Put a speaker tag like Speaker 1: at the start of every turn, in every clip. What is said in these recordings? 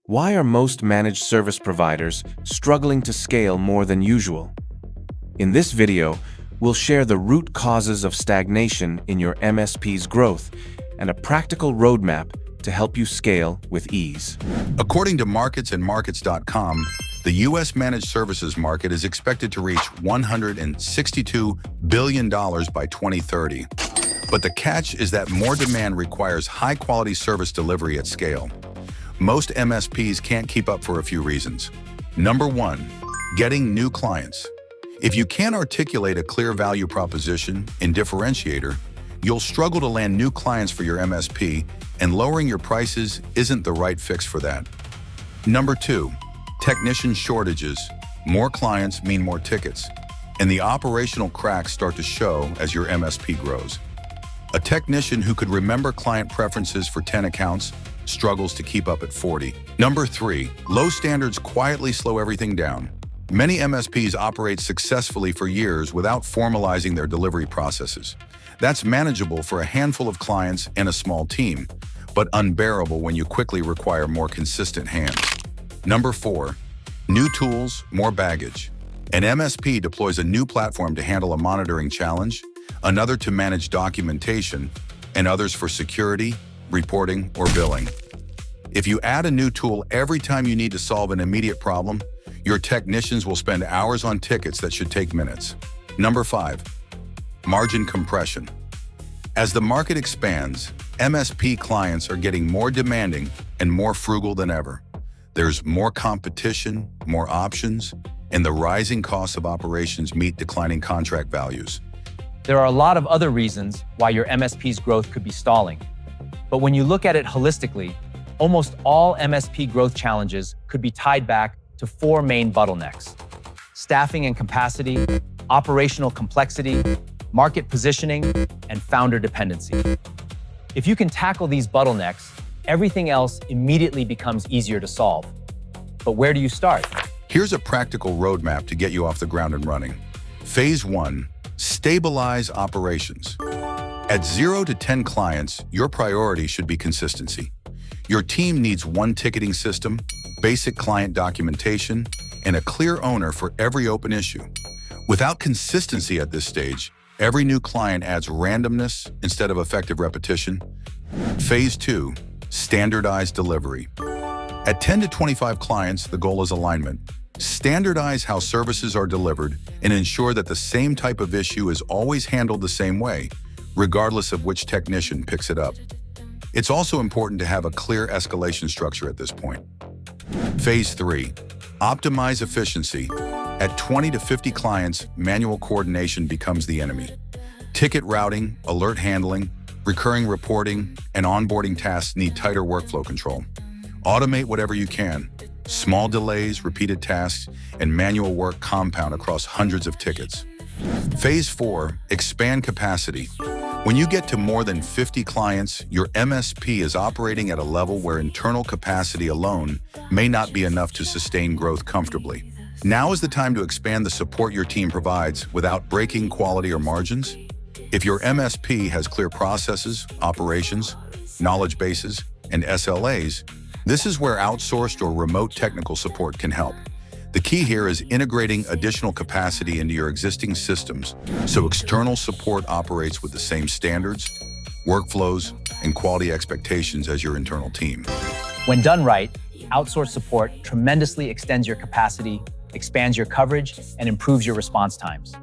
Speaker 1: Why are most managed service providers struggling to scale more than usual? In this video, we'll share the root causes of stagnation in your MSP's growth and a practical roadmap to help you scale with ease.
Speaker 2: According to marketsandmarkets.com, the U.S. managed services market is expected to reach $162 billion by 2030. But the catch is that more demand requires high-quality service delivery at scale. Most MSPs can't keep up for a few reasons. Number one, getting new clients. If you can't articulate a clear value proposition and differentiator, you'll struggle to land new clients for your MSP, and lowering your prices isn't the right fix for that. Number two, technician shortages. More clients mean more tickets, and the operational cracks start to show as your MSP grows. A technician who could remember client preferences for 10 accounts struggles to keep up at 40. Number three, low standards quietly slow everything down. Many MSPs operate successfully for years without formalizing their delivery processes. That's manageable for a handful of clients and a small team, but unbearable when you quickly require more consistent hands. Number four, new tools, more baggage. An MSP deploys a new platform to handle a monitoring challenge, another to manage documentation, and others for security, reporting, or billing. If you add a new tool every time you need to solve an immediate problem, your technicians will spend hours on tickets that should take minutes. Number five, margin compression. As the market expands, MSP clients are getting more demanding and more frugal than ever. There's more competition, more options, and the rising costs of operations meet declining contract values.
Speaker 3: There are a lot of other reasons why your MSP's growth could be stalling. But when you look at it holistically, almost all MSP growth challenges could be tied back to four main bottlenecks: staffing and capacity, operational complexity, market positioning, and founder dependency. If you can tackle these bottlenecks, everything else immediately becomes easier to solve. But where do you start?
Speaker 2: Here's a practical roadmap to get you off the ground and running. Phase one, stabilize operations. At 0 to 10 clients, your priority should be consistency. Your team needs one ticketing system, basic client documentation, and a clear owner for every open issue. Without consistency at this stage, every new client adds randomness instead of effective repetition. Phase two, standardize delivery. At 10 to 25 clients, the goal is alignment. Standardize how services are delivered and ensure that the same type of issue is always handled the same way, regardless of which technician picks it up. It's also important to have a clear escalation structure at this point. Phase three, optimize efficiency. At 20 to 50 clients, manual coordination becomes the enemy. Ticket routing, alert handling, recurring reporting, and onboarding tasks need tighter workflow control. Automate whatever you can. Small delays, repeated tasks, and manual work compound across hundreds of tickets. Phase four, expand capacity. When you get to more than 50 clients, your MSP is operating at a level where internal capacity alone may not be enough to sustain growth comfortably. Now is the time to expand the support your team provides without breaking quality or margins. If your MSP has clear processes, operations, knowledge bases, and SLAs, this is where outsourced or remote technical support can help. The key here is integrating additional capacity into your existing systems so external support operates with the same standards, workflows, and quality expectations as your internal team.
Speaker 3: When done right, outsourced support tremendously extends your capacity, expands your coverage, and improves your response times.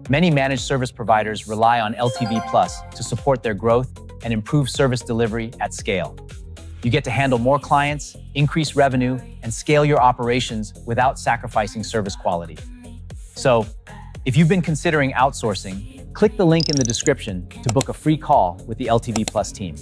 Speaker 3: Many managed service providers rely on LTVplus to support their growth and improve service delivery at scale. You get to handle more clients, increase revenue, and scale your operations without sacrificing service quality. So, if you've been considering outsourcing, click the link in the description to book a free call with the LTVplus team.